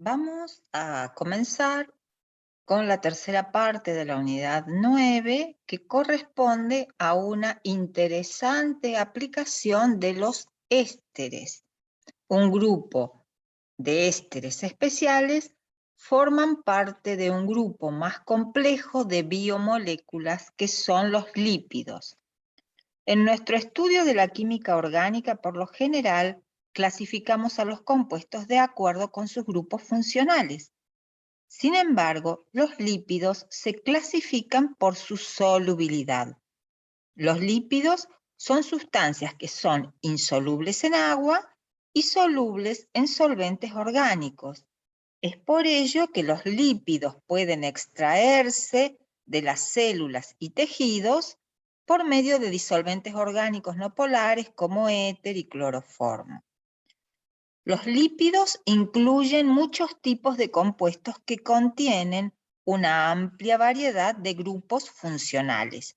Vamos a comenzar con la tercera parte de la unidad 9, que corresponde a una interesante aplicación de los ésteres. Un grupo de ésteres especiales forman parte de un grupo más complejo de biomoléculas que son los lípidos. En nuestro estudio de la química orgánica, por lo general, clasificamos a los compuestos de acuerdo con sus grupos funcionales. Sin embargo, los lípidos se clasifican por su solubilidad. Los lípidos son sustancias que son insolubles en agua y solubles en solventes orgánicos. Es por ello que los lípidos pueden extraerse de las células y tejidos por medio de disolventes orgánicos no polares como éter y cloroformo. Los lípidos incluyen muchos tipos de compuestos que contienen una amplia variedad de grupos funcionales.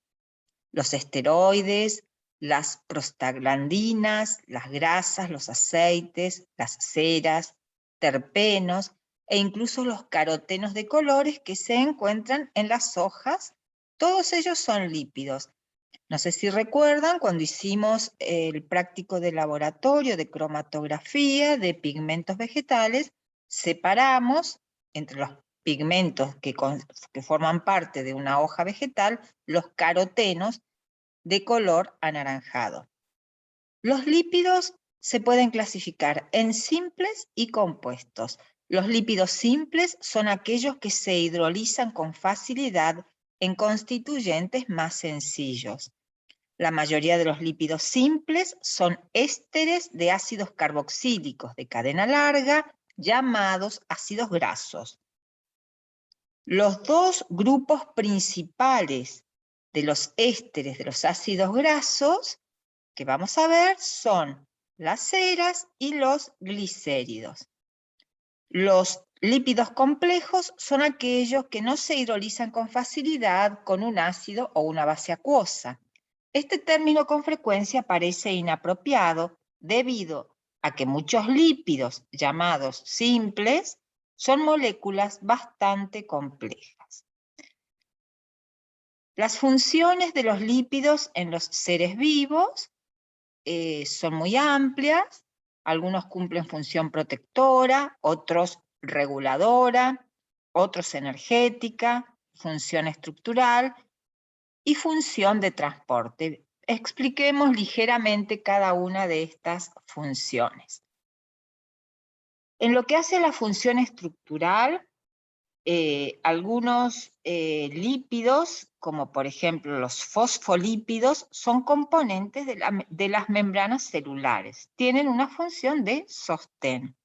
Los esteroides, las prostaglandinas, las grasas, los aceites, las ceras, terpenos e incluso los carotenos de colores que se encuentran en las hojas, todos ellos son lípidos. No sé si recuerdan cuando hicimos el práctico de laboratorio de cromatografía de pigmentos vegetales, separamos entre los pigmentos que forman parte de una hoja vegetal los carotenos de color anaranjado. Los lípidos se pueden clasificar en simples y compuestos. Los lípidos simples son aquellos que se hidrolizan con facilidad en constituyentes más sencillos. La mayoría de los lípidos simples son ésteres de ácidos carboxílicos de cadena larga, llamados ácidos grasos. Los dos grupos principales de los ésteres de los ácidos grasos que vamos a ver son las ceras y los glicéridos. Los lípidos complejos son aquellos que no se hidrolizan con facilidad con un ácido o una base acuosa. Este término con frecuencia parece inapropiado debido a que muchos lípidos llamados simples son moléculas bastante complejas. Las funciones de los lípidos en los seres vivos son muy amplias. Algunos cumplen función protectora, otros reguladora, otros energética, función estructural y función de transporte. Expliquemos ligeramente cada una de estas funciones. En lo que hace a la función estructural, algunos lípidos, como por ejemplo los fosfolípidos, son componentes de las membranas celulares. Tienen una función de sostén.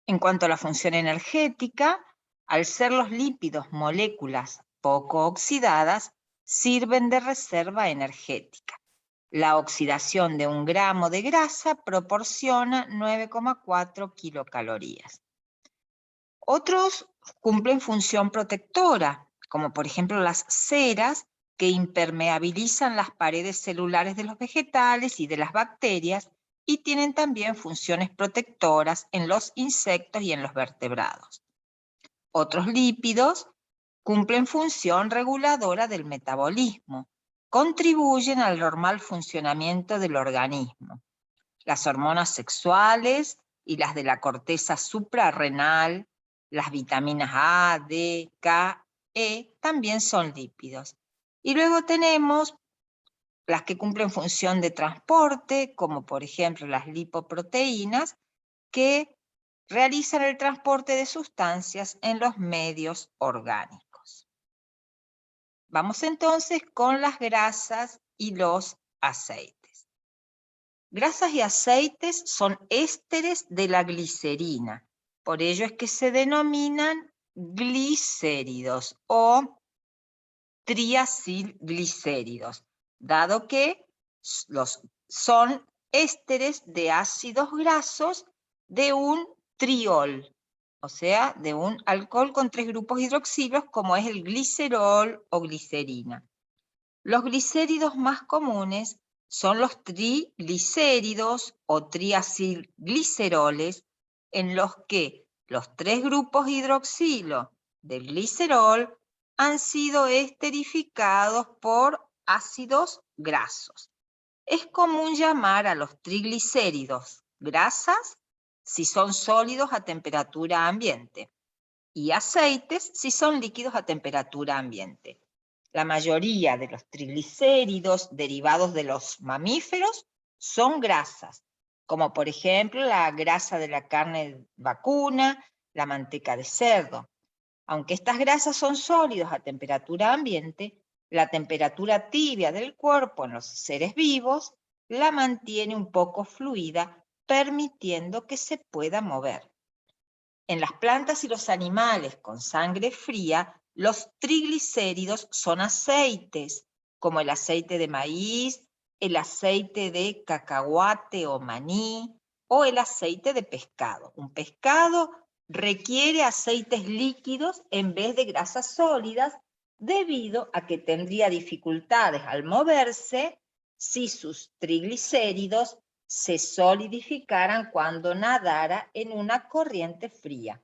En cuanto a la función energética, al ser los lípidos moléculas poco oxidadas, sirven de reserva energética. La oxidación de 1 gramo de grasa proporciona 9,4 kilocalorías. Otros cumplen función protectora, como por ejemplo las ceras, que impermeabilizan las paredes celulares de los vegetales y de las bacterias, y tienen también funciones protectoras en los insectos y en los vertebrados. Otros lípidos cumplen función reguladora del metabolismo, contribuyen al normal funcionamiento del organismo. Las hormonas sexuales y las de la corteza suprarrenal, las vitaminas A, D, K, E, también son lípidos. Y luego tenemos las que cumplen función de transporte, como por ejemplo las lipoproteínas, que realizan el transporte de sustancias en los medios orgánicos. Vamos entonces con las grasas y los aceites. Grasas y aceites son ésteres de la glicerina, por ello es que se denominan glicéridos o triacilglicéridos, dado que son ésteres de ácidos grasos de un triol, o sea, de un alcohol con 3 grupos hidroxilos, como es el glicerol o glicerina. Los glicéridos más comunes son los triglicéridos o triacilgliceroles, en los que Los 3 grupos hidroxilo del glicerol han sido esterificados por ácidos grasos. Es común llamar a los triglicéridos grasas si son sólidos a temperatura ambiente y aceites si son líquidos a temperatura ambiente. La mayoría de los triglicéridos derivados de los mamíferos son grasas, como por ejemplo la grasa de la carne vacuna, la manteca de cerdo. Aunque estas grasas son sólidos a temperatura ambiente, la temperatura tibia del cuerpo en los seres vivos la mantiene un poco fluida, permitiendo que se pueda mover. En las plantas y los animales con sangre fría, los triglicéridos son aceites, como el aceite de maíz, el aceite de cacahuate o maní, o el aceite de pescado. Un pescado requiere aceites líquidos en vez de grasas sólidas, debido a que tendría dificultades al moverse si sus triglicéridos se solidificaran cuando nadara en una corriente fría.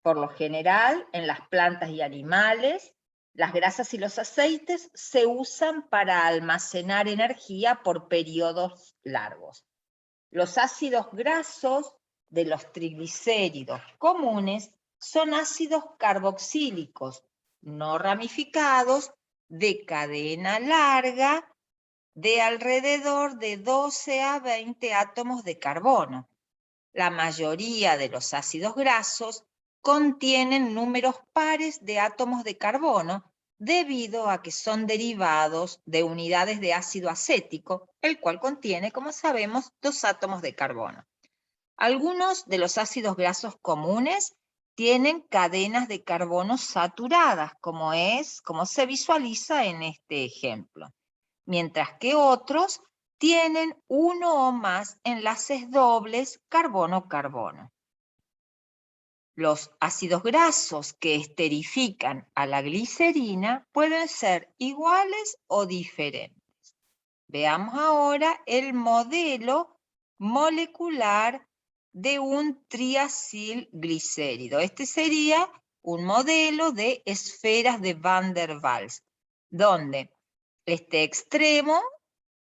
Por lo general, en las plantas y animales, las grasas y los aceites se usan para almacenar energía por periodos largos. Los ácidos grasos de los triglicéridos comunes son ácidos carboxílicos no ramificados de cadena larga de alrededor de 12 a 20 átomos de carbono. La mayoría de los ácidos grasos contienen números pares de átomos de carbono debido a que son derivados de unidades de ácido acético, el cual contiene, como sabemos, 2 átomos de carbono. Algunos de los ácidos grasos comunes tienen cadenas de carbono saturadas, como se visualiza en este ejemplo, mientras que otros tienen uno o más enlaces dobles carbono-carbono. Los ácidos grasos que esterifican a la glicerina pueden ser iguales o diferentes. Veamos ahora el modelo molecular de un triacilglicérido. Este sería un modelo de esferas de Van der Waals, donde este extremo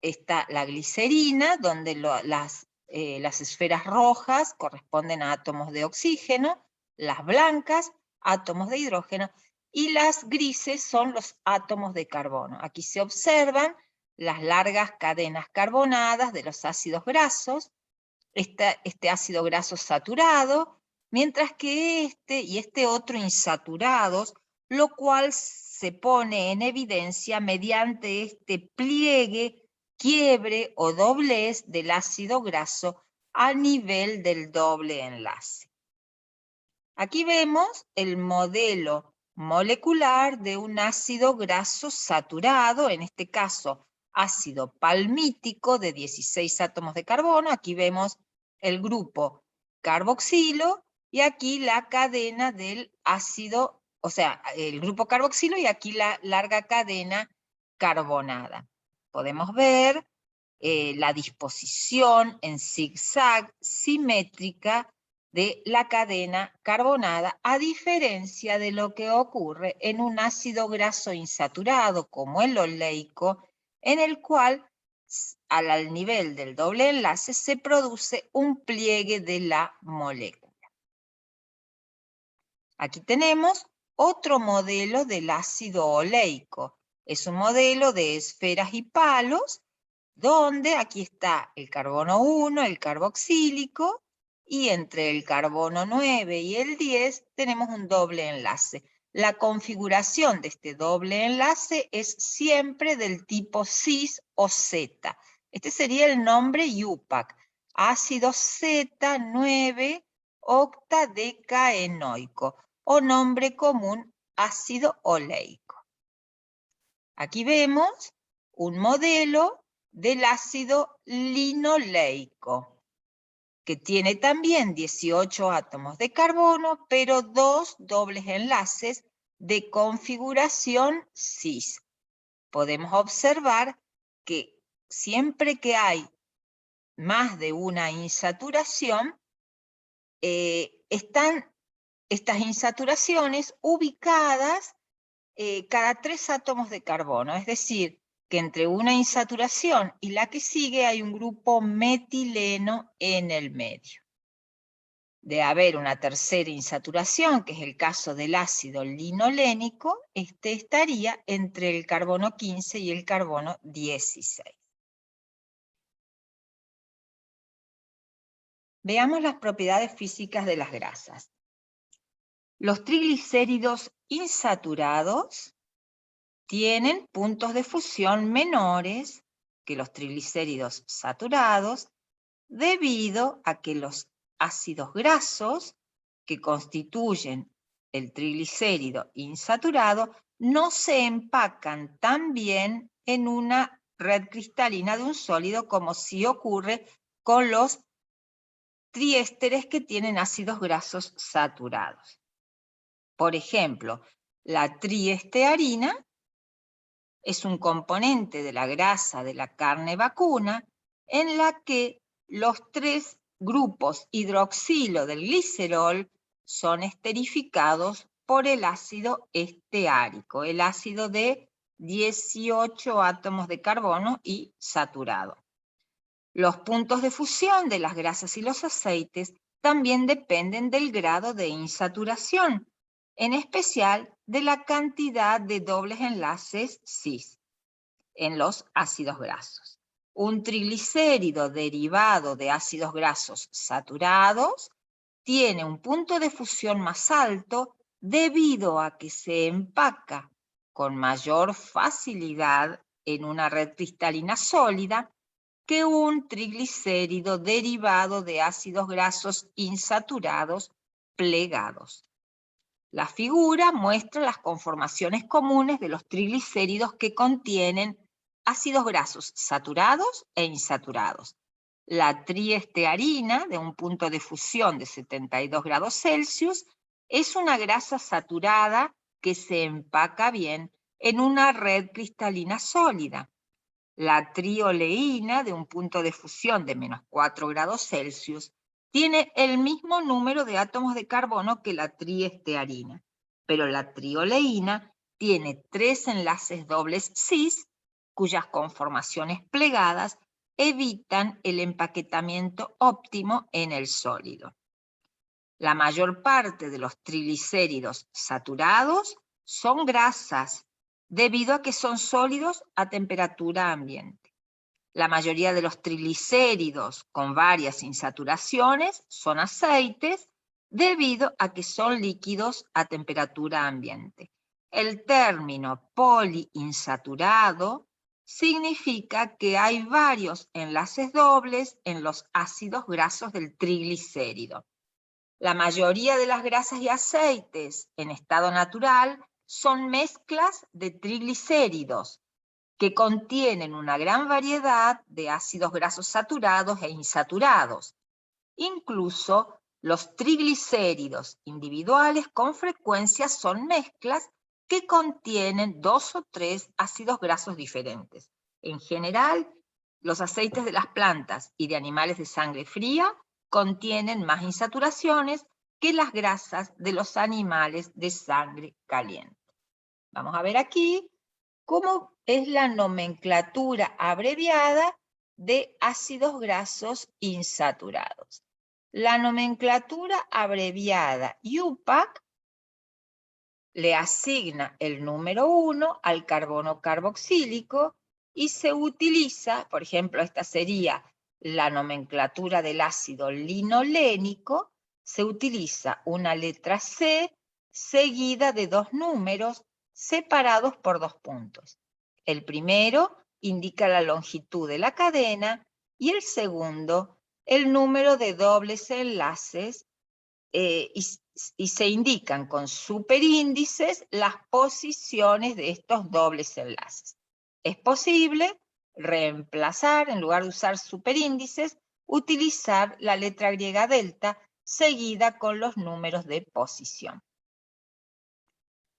está la glicerina, donde las esferas rojas corresponden a átomos de oxígeno, las blancas, átomos de hidrógeno, y las grises son los átomos de carbono. Aquí se observan las largas cadenas carbonadas de los ácidos grasos, este ácido graso saturado, mientras que este otro insaturados, lo cual se pone en evidencia mediante este pliegue, quiebre o doblez del ácido graso a nivel del doble enlace. Aquí vemos el modelo molecular de un ácido graso saturado, en este caso ácido palmítico de 16 átomos de carbono. Aquí vemos el grupo carboxilo y aquí la cadena del ácido, o sea, el grupo carboxilo y aquí la larga cadena carbonada. Podemos ver la disposición en zigzag simétrica de la cadena carbonada, a diferencia de lo que ocurre en un ácido graso insaturado como el oleico, en el cual al nivel del doble enlace se produce un pliegue de la molécula. Aquí tenemos otro modelo del ácido oleico. Es un modelo de esferas y palos, donde aquí está el carbono 1, el carboxílico, y entre el carbono 9 y el 10 tenemos un doble enlace. La configuración de este doble enlace es siempre del tipo cis o Z. Este sería el nombre IUPAC, ácido Z9 octadecaenoico, o nombre común ácido oleico. Aquí vemos un modelo del ácido linoleico, que tiene también 18 átomos de carbono, pero 2 dobles enlaces de configuración cis. Podemos observar que siempre que hay más de una insaturación, están estas insaturaciones ubicadas cada 3 átomos de carbono, es decir, que entre una insaturación y la que sigue hay un grupo metileno en el medio. De haber una tercera insaturación, que es el caso del ácido linolénico, este estaría entre el carbono 15 y el carbono 16. Veamos las propiedades físicas de las grasas. Los triglicéridos insaturados tienen puntos de fusión menores que los triglicéridos saturados debido a que los ácidos grasos que constituyen el triglicérido insaturado no se empacan tan bien en una red cristalina de un sólido como sí ocurre con los triésteres que tienen ácidos grasos saturados. Por ejemplo, la triestearina es un componente de la grasa de la carne vacuna en la que los 3 grupos hidroxilo del glicerol son esterificados por el ácido esteárico, el ácido de 18 átomos de carbono y saturado. Los puntos de fusión de las grasas y los aceites también dependen del grado de insaturación, en especial de la cantidad de dobles enlaces cis en los ácidos grasos. Un triglicérido derivado de ácidos grasos saturados tiene un punto de fusión más alto debido a que se empaca con mayor facilidad en una red cristalina sólida que un triglicérido derivado de ácidos grasos insaturados plegados. La figura muestra las conformaciones comunes de los triglicéridos que contienen ácidos grasos saturados e insaturados. La triestearina, de un punto de fusión de 72 grados Celsius, es una grasa saturada que se empaca bien en una red cristalina sólida. La trioleína, de un punto de fusión de menos 4 grados Celsius, tiene el mismo número de átomos de carbono que la triestearina, pero la trioleína tiene 3 enlaces dobles cis, cuyas conformaciones plegadas evitan el empaquetamiento óptimo en el sólido. La mayor parte de los triglicéridos saturados son grasas, debido a que son sólidos a temperatura ambiente. La mayoría de los triglicéridos con varias insaturaciones son aceites, debido a que son líquidos a temperatura ambiente. El término poliinsaturado significa que hay varios enlaces dobles en los ácidos grasos del triglicérido. La mayoría de las grasas y aceites en estado natural son mezclas de triglicéridos que contienen una gran variedad de ácidos grasos saturados e insaturados. Incluso los triglicéridos individuales con frecuencia son mezclas que contienen 2 o 3 ácidos grasos diferentes. En general, los aceites de las plantas y de animales de sangre fría contienen más insaturaciones que las grasas de los animales de sangre caliente. Vamos a ver aquí cómo es la nomenclatura abreviada de ácidos grasos insaturados. La nomenclatura abreviada IUPAC le asigna el número 1 al carbono carboxílico y se utiliza, por ejemplo, esta sería la nomenclatura del ácido linolénico, se utiliza una letra C seguida de 2 números separados por 2 puntos. El primero indica la longitud de la cadena y el segundo el número de dobles enlaces y se indican con superíndices las posiciones de estos dobles enlaces. Es posible reemplazar, en lugar de usar superíndices, utilizar la letra griega delta seguida con los números de posición.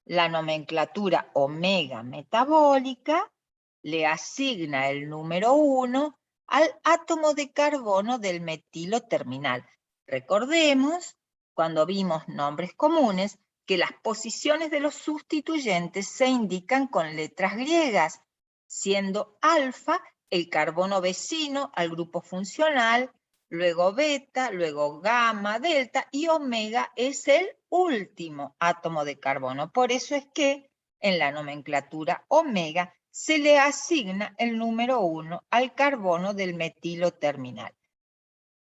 La nomenclatura omega metabólica le asigna el número 1 al átomo de carbono del metilo terminal. Recordemos cuando vimos nombres comunes, que las posiciones de los sustituyentes se indican con letras griegas, siendo alfa el carbono vecino al grupo funcional, luego beta, luego gamma, delta, y omega es el último átomo de carbono. Por eso es que en la nomenclatura omega se le asigna el número 1 al carbono del metilo terminal.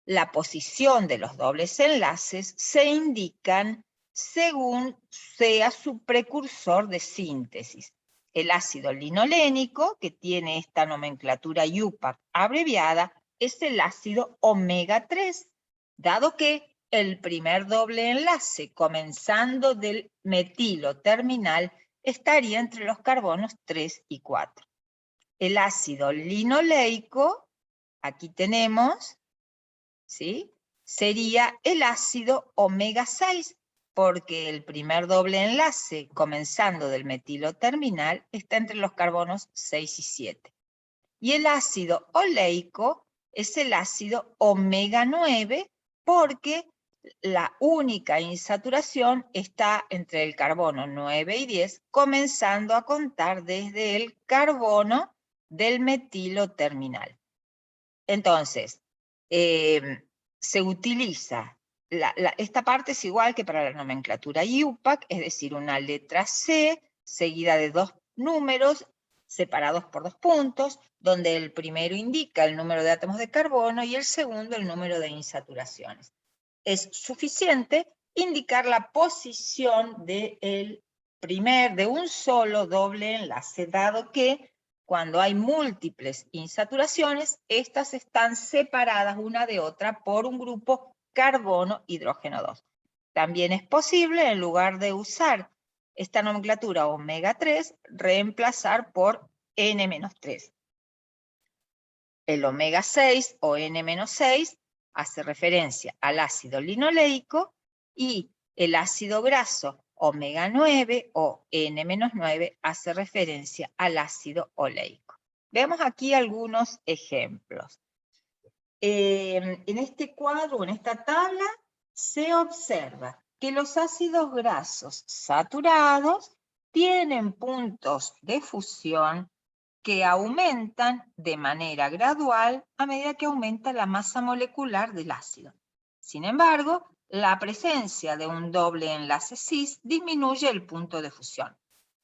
La posición de los dobles enlaces se indican según sea su precursor de síntesis. El ácido linolénico, que tiene esta nomenclatura IUPAC abreviada, es el ácido omega 3, dado que el primer doble enlace, comenzando del metilo terminal, estaría entre los carbonos 3 y 4. El ácido linoleico, aquí tenemos, ¿sí?, sería el ácido omega 6, porque el primer doble enlace, comenzando del metilo terminal, está entre los carbonos 6 y 7. Y el ácido oleico es el ácido omega 9, porque la única insaturación está entre el carbono 9 y 10, comenzando a contar desde el carbono del metilo terminal. Entonces, se utiliza, esta parte es igual que para la nomenclatura IUPAC, es decir, una letra C seguida de dos números separados por 2 puntos, donde el primero indica el número de átomos de carbono y el segundo el número de insaturaciones. Es suficiente indicar la posición de un solo doble enlace, dado que cuando hay múltiples insaturaciones, estas están separadas una de otra por un grupo carbono-hidrógeno 2. También es posible, en lugar de usar esta nomenclatura omega 3, reemplazar por N-3. El omega 6 o N-6 hace referencia al ácido linoleico y el ácido graso omega 9 o N-9 hace referencia al ácido oleico. Veamos aquí algunos ejemplos. En este cuadro, en esta tabla, se observa que los ácidos grasos saturados tienen puntos de fusión que aumentan de manera gradual a medida que aumenta la masa molecular del ácido. Sin embargo, la presencia de un doble enlace cis disminuye el punto de fusión.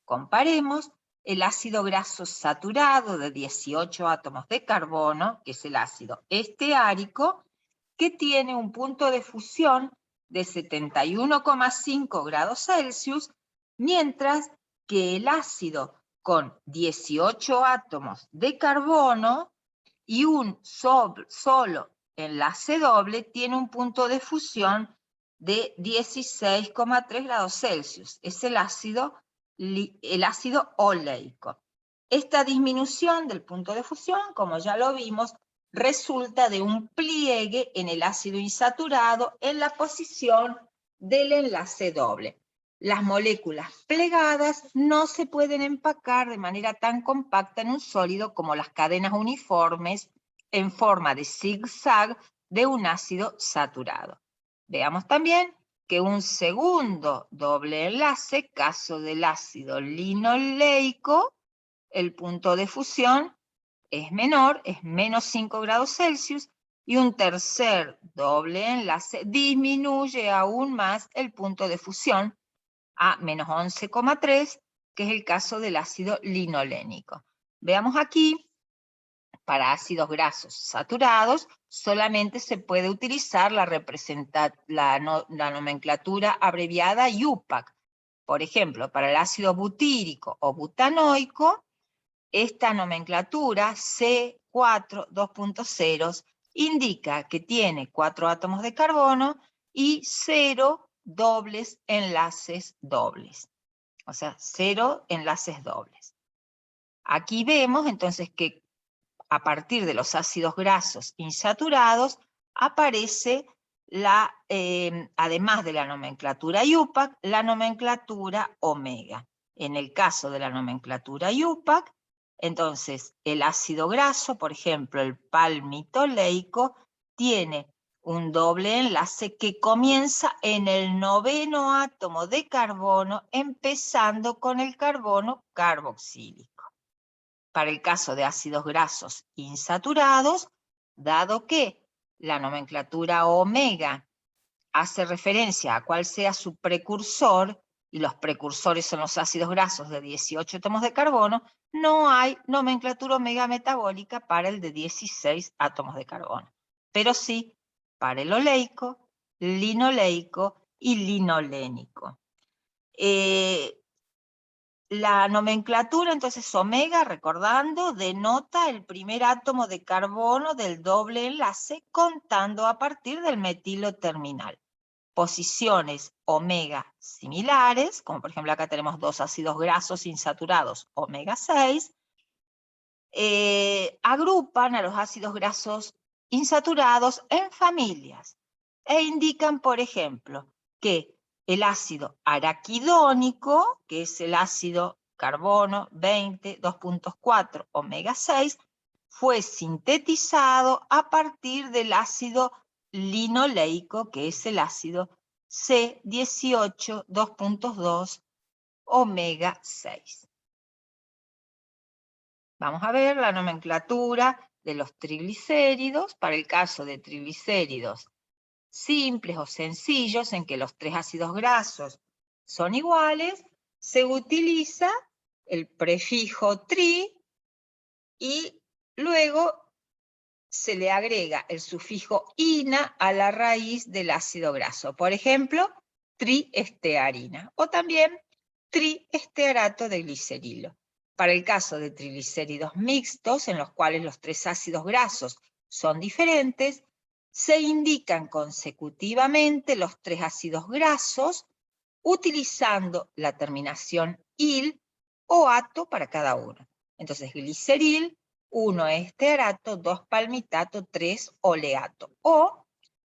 Comparemos el ácido graso saturado de 18 átomos de carbono, que es el ácido esteárico, que tiene un punto de fusión de 71,5 grados Celsius, mientras que el ácido con 18 átomos de carbono y un solo enlace doble tiene un punto de fusión de 16,3 grados Celsius. Es el ácido oleico. Esta disminución del punto de fusión, como ya lo vimos, resulta de un pliegue en el ácido insaturado en la posición del enlace doble. Las moléculas plegadas no se pueden empacar de manera tan compacta en un sólido como las cadenas uniformes en forma de zigzag de un ácido saturado. Veamos también que un segundo doble enlace, caso del ácido linoleico, el punto de fusión es menor, es menos 5 grados Celsius, y un tercer doble enlace disminuye aún más el punto de fusión a menos 11,3, que es el caso del ácido linolénico. Veamos aquí, para ácidos grasos saturados, solamente se puede utilizar la nomenclatura abreviada IUPAC. Por ejemplo, para el ácido butírico o butanoico, esta nomenclatura C4 2.0 indica que tiene 4 átomos de carbono y 0 dobles enlaces dobles. O sea, 0 enlaces dobles. Aquí vemos entonces que a partir de los ácidos grasos insaturados aparece además de la nomenclatura IUPAC, la nomenclatura omega. En el caso de la nomenclatura IUPAC, entonces el ácido graso, por ejemplo el palmitoleico, tiene un doble enlace que comienza en el 9º átomo de carbono, empezando con el carbono carboxílico. Para el caso de ácidos grasos insaturados, dado que la nomenclatura omega hace referencia a cuál sea su precursor, y los precursores son los ácidos grasos de 18 átomos de carbono, no hay nomenclatura omega metabólica para el de 16 átomos de carbono, pero sí para el oleico, linoleico y linolénico. La nomenclatura, entonces, omega, recordando, denota el primer átomo de carbono del doble enlace, contando a partir del metilo terminal. Posiciones omega similares, como por ejemplo acá tenemos dos ácidos grasos insaturados, omega 6, agrupan a los ácidos grasos insaturados en familias e indican, por ejemplo, que el ácido araquidónico, que es el ácido carbono 20, 2.4, omega 6, fue sintetizado a partir del ácido linoleico, que es el ácido C18, 2.2, omega 6. Vamos a ver la nomenclatura de los triglicéridos. Para el caso de triglicéridos simples o sencillos, en que los tres ácidos grasos son iguales, se utiliza el prefijo tri y luego se le agrega el sufijo ina a la raíz del ácido graso. Por ejemplo, triestearina o también triestearato de glicerilo. Para el caso de triglicéridos mixtos, en los cuales los tres ácidos grasos son diferentes, se indican consecutivamente los tres ácidos grasos utilizando la terminación il o ato para cada uno. Entonces, gliceril, 1 estearato, 2 palmitato, 3 oleato. O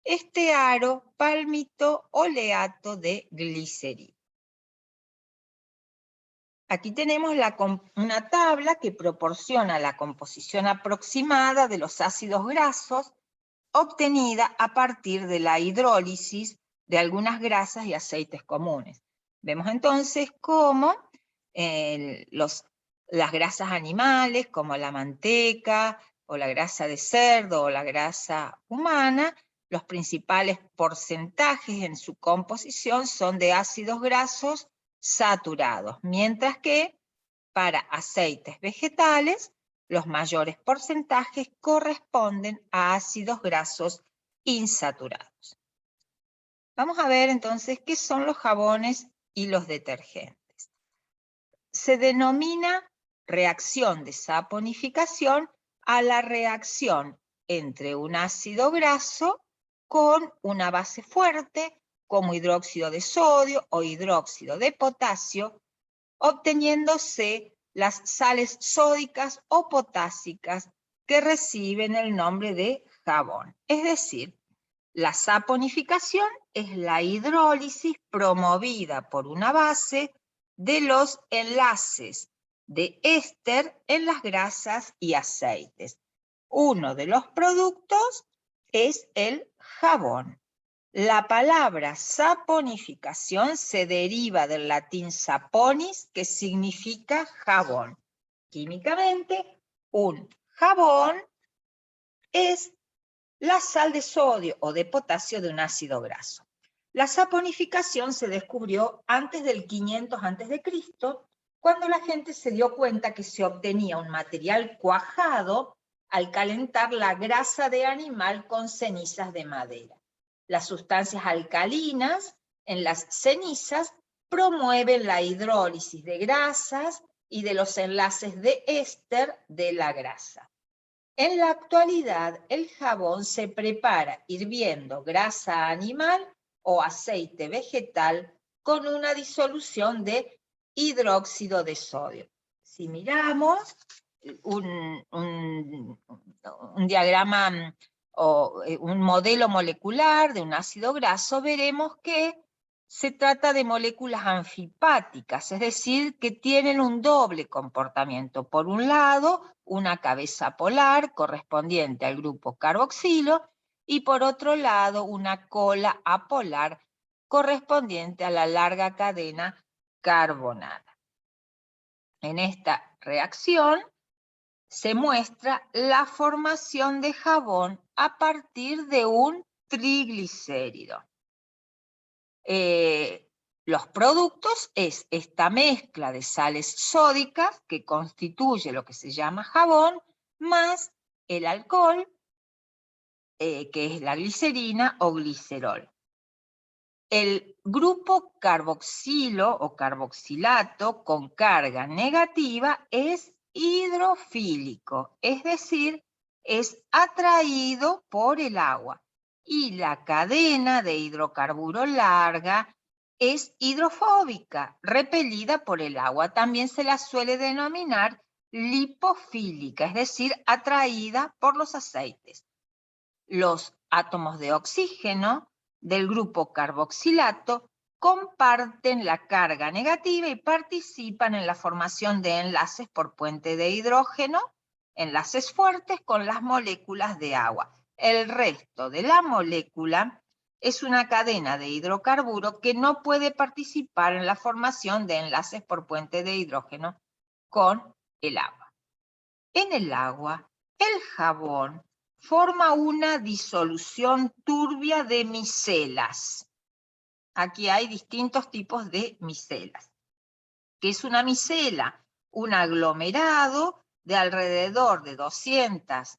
estearo, palmito, oleato de gliceril. Aquí tenemos una tabla que proporciona la composición aproximada de los ácidos grasos obtenida a partir de la hidrólisis de algunas grasas y aceites comunes. Vemos entonces cómo las grasas animales, como la manteca, o la grasa de cerdo, o la grasa humana, los principales porcentajes en su composición son de ácidos grasos saturados, mientras que para aceites vegetales, los mayores porcentajes corresponden a ácidos grasos insaturados. Vamos a ver entonces qué son los jabones y los detergentes. Se denomina reacción de saponificación a la reacción entre un ácido graso con una base fuerte, como hidróxido de sodio o hidróxido de potasio, obteniéndose las sales sódicas o potásicas que reciben el nombre de jabón. Es decir, la saponificación es la hidrólisis promovida por una base de los enlaces de éster en las grasas y aceites. Uno de los productos es el jabón. La palabra saponificación se deriva del latín saponis, que significa jabón. Químicamente, un jabón es la sal de sodio o de potasio de un ácido graso. La saponificación se descubrió antes del 500 a.C., cuando la gente se dio cuenta que se obtenía un material cuajado al calentar la grasa de animal con cenizas de madera. Las sustancias alcalinas en las cenizas promueven la hidrólisis de grasas y de los enlaces de éster de la grasa. En la actualidad, el jabón se prepara hirviendo grasa animal o aceite vegetal con una disolución de hidróxido de sodio. Si miramos un diagrama o un modelo molecular de un ácido graso, veremos que se trata de moléculas anfipáticas, es decir, que tienen un doble comportamiento. Por un lado, una cabeza polar correspondiente al grupo carboxilo, y por otro lado una cola apolar correspondiente a la larga cadena carbonada. En esta reacción se muestra la formación de jabón a partir de un triglicérido. Los productos es esta mezcla de sales sódicas que constituye lo que se llama jabón, más el alcohol, que es la glicerina o glicerol. El grupo carboxilo o carboxilato con carga negativa es hidrofílico, es decir, es atraído por el agua. Y la cadena de hidrocarburo larga es hidrofóbica, repelida por el agua. También se la suele denominar lipofílica, es decir, atraída por los aceites. Los átomos de oxígeno del grupo carboxilato comparten la carga negativa y participan en la formación de enlaces por puente de hidrógeno, enlaces fuertes con las moléculas de agua. El resto de la molécula es una cadena de hidrocarburo que no puede participar en la formación de enlaces por puente de hidrógeno con el agua. En el agua, el jabón forma una disolución turbia de micelas. Aquí hay distintos tipos de micelas. ¿Qué es una micela? Un aglomerado de alrededor de 200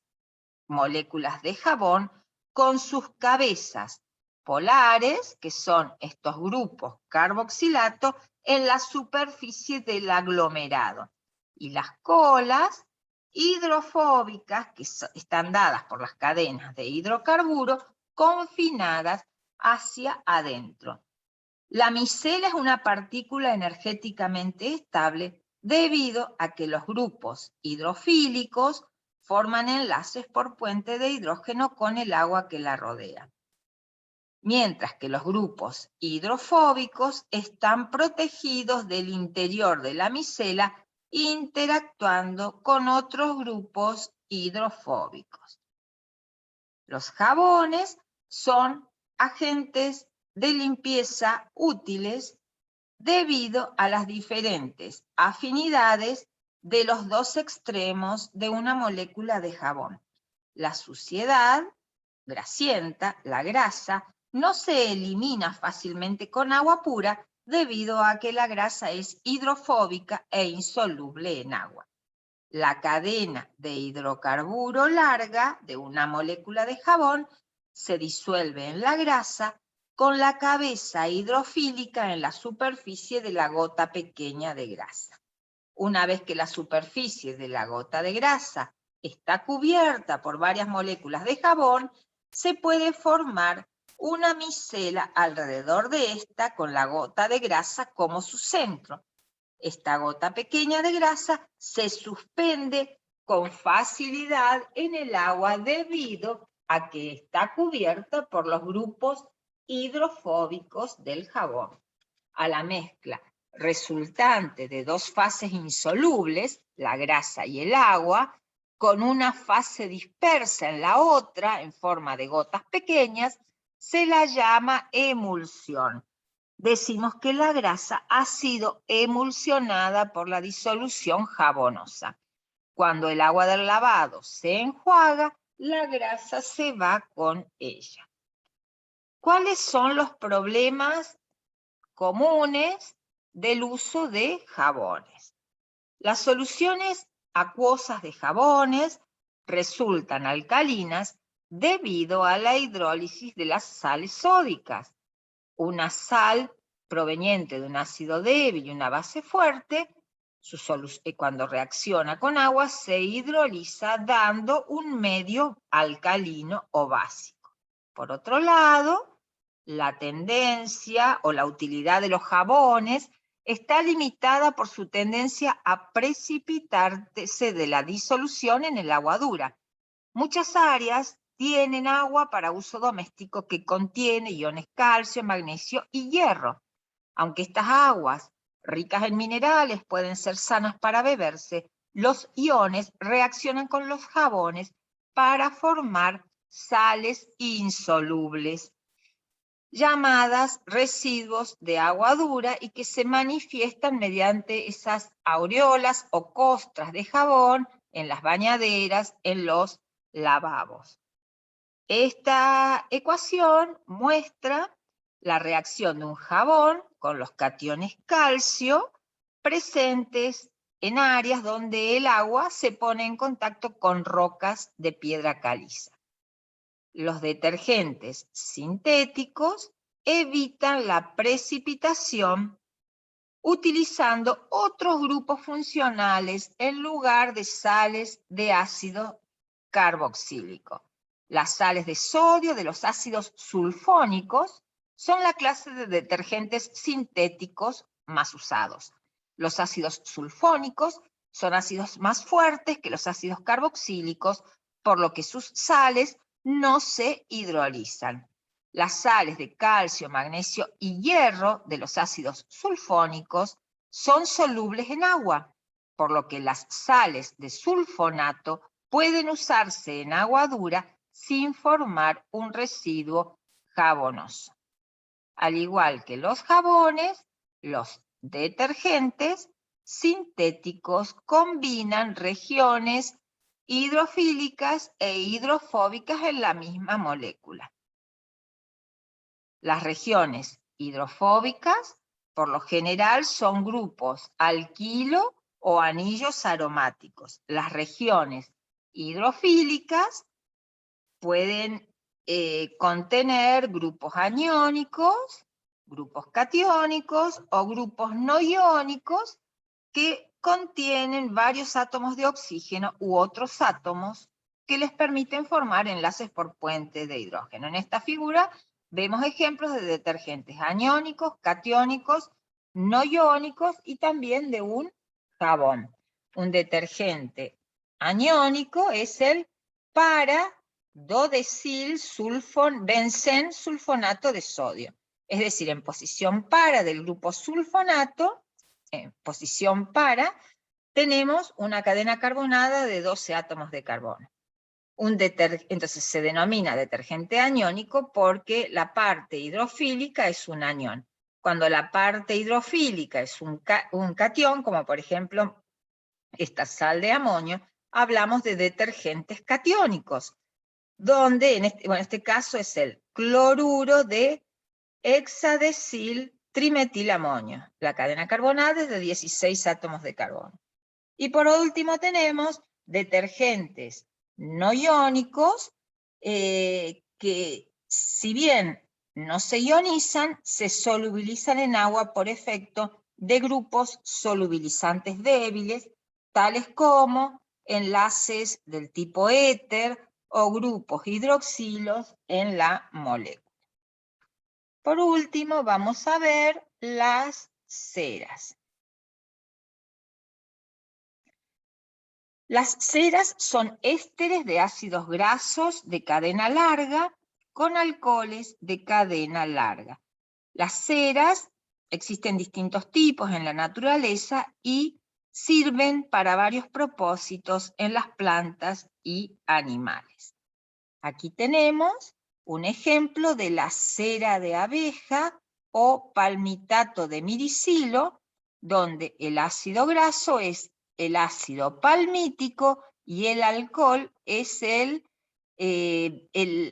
moléculas de jabón con sus cabezas polares, que son estos grupos carboxilato, en la superficie del aglomerado. Y las colas hidrofóbicas, que están dadas por las cadenas de hidrocarburos, confinadas hacia adentro. La micela es una partícula energéticamente estable debido a que los grupos hidrofílicos forman enlaces por puente de hidrógeno con el agua que la rodea, mientras que los grupos hidrofóbicos están protegidos del interior de la micela interactuando con otros grupos hidrofóbicos. Los jabones son agentes de limpieza útiles debido a las diferentes afinidades de los dos extremos de una molécula de jabón. La suciedad grasienta, la grasa, no se elimina fácilmente con agua pura debido a que la grasa es hidrofóbica e insoluble en agua. La cadena de hidrocarburo larga de una molécula de jabón se disuelve en la grasa con la cabeza hidrofílica en la superficie de la gota pequeña de grasa. Una vez que la superficie de la gota de grasa está cubierta por varias moléculas de jabón, se puede formar una micela alrededor de esta con la gota de grasa como su centro. Esta gota pequeña de grasa se suspende con facilidad en el agua debido a que está cubierta por los grupos hidrofóbicos del jabón. A la mezcla resultante de dos fases insolubles, la grasa y el agua, con una fase dispersa en la otra en forma de gotas pequeñas, se la llama emulsión. Decimos que la grasa ha sido emulsionada por la disolución jabonosa. Cuando el agua del lavado se enjuaga, la grasa se va con ella. ¿Cuáles son los problemas comunes del uso de jabones? Las soluciones acuosas de jabones resultan alcalinas debido a la hidrólisis de las sales sódicas. Una sal proveniente de un ácido débil y una base fuerte, cuando reacciona con agua se hidroliza dando un medio alcalino o básico. Por otro lado, la tendencia o la utilidad de los jabones está limitada por su tendencia a precipitarse de la disolución en el agua dura. Muchas áreas tienen agua para uso doméstico que contiene iones calcio, magnesio y hierro. Aunque estas aguas ricas en minerales pueden ser sanas para beberse, los iones reaccionan con los jabones para formar sales insolubles, llamadas residuos de agua dura y que se manifiestan mediante esas aureolas o costras de jabón en las bañaderas, en los lavabos. Esta ecuación muestra la reacción de un jabón con los cationes calcio presentes en áreas donde el agua se pone en contacto con rocas de piedra caliza. Los detergentes sintéticos evitan la precipitación utilizando otros grupos funcionales en lugar de sales de ácido carboxílico. Las sales de sodio de los ácidos sulfónicos son la clase de detergentes sintéticos más usados. Los ácidos sulfónicos son ácidos más fuertes que los ácidos carboxílicos, por lo que sus sales no se hidrolizan. Las sales de calcio, magnesio y hierro de los ácidos sulfónicos son solubles en agua, por lo que las sales de sulfonato pueden usarse en agua dura sin formar un residuo jabonoso. Al igual que los jabones, los detergentes sintéticos combinan regiones hidrofílicas e hidrofóbicas en la misma molécula. Las regiones hidrofóbicas, por lo general, son grupos alquilo o anillos aromáticos. Las regiones hidrofílicas pueden contener grupos aniónicos, grupos catiónicos o grupos no iónicos que contienen varios átomos de oxígeno u otros átomos que les permiten formar enlaces por puentes de hidrógeno. En esta figura vemos ejemplos de detergentes aniónicos, catiónicos, no iónicos y también de un jabón. Un detergente aniónico es el para-dodecil-benzen-sulfonato de sodio. Es decir, en posición para del grupo sulfonato, en posición para, tenemos una cadena carbonada de 12 átomos de carbono. Entonces se denomina detergente aniónico porque la parte hidrofílica es un anión. Cuando la parte hidrofílica es un catión, como por ejemplo esta sal de amonio, hablamos de detergentes catiónicos, donde en este caso es el cloruro de hexadecil trimetilamonio. La cadena carbonada es de 16 átomos de carbono. Y por último tenemos detergentes no iónicos que, si bien no se ionizan, se solubilizan en agua por efecto de grupos solubilizantes débiles, tales como enlaces del tipo éter o grupos hidroxilos en la molécula. Por último, vamos a ver las ceras. Las ceras son ésteres de ácidos grasos de cadena larga con alcoholes de cadena larga. Las ceras existen distintos tipos en la naturaleza y sirven para varios propósitos en las plantas y animales. Aquí tenemos un ejemplo de la cera de abeja o palmitato de miricilo, donde el ácido graso es el ácido palmítico y el alcohol es el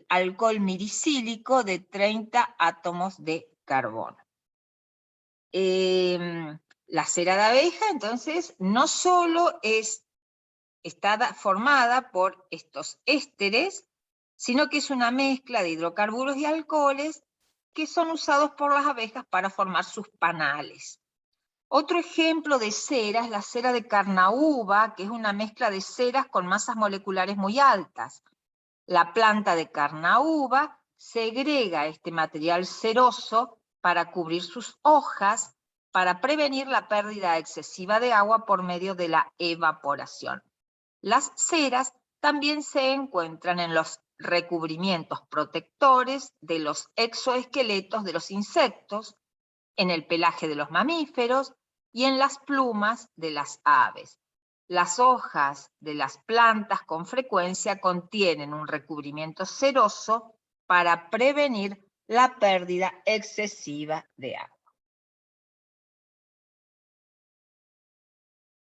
alcohol miricílico de 30 átomos de carbono. La cera de abeja, entonces, no solo está formada por estos ésteres, sino que es una mezcla de hidrocarburos y alcoholes que son usados por las abejas para formar sus panales. Otro ejemplo de cera es la cera de carnaúba, que es una mezcla de ceras con masas moleculares muy altas. La planta de carnaúba segrega este material ceroso para cubrir sus hojas, para prevenir la pérdida excesiva de agua por medio de la evaporación. Las ceras también se encuentran en los recubrimientos protectores de los exoesqueletos de los insectos, en el pelaje de los mamíferos y en las plumas de las aves. Las hojas de las plantas con frecuencia contienen un recubrimiento ceroso para prevenir la pérdida excesiva de agua.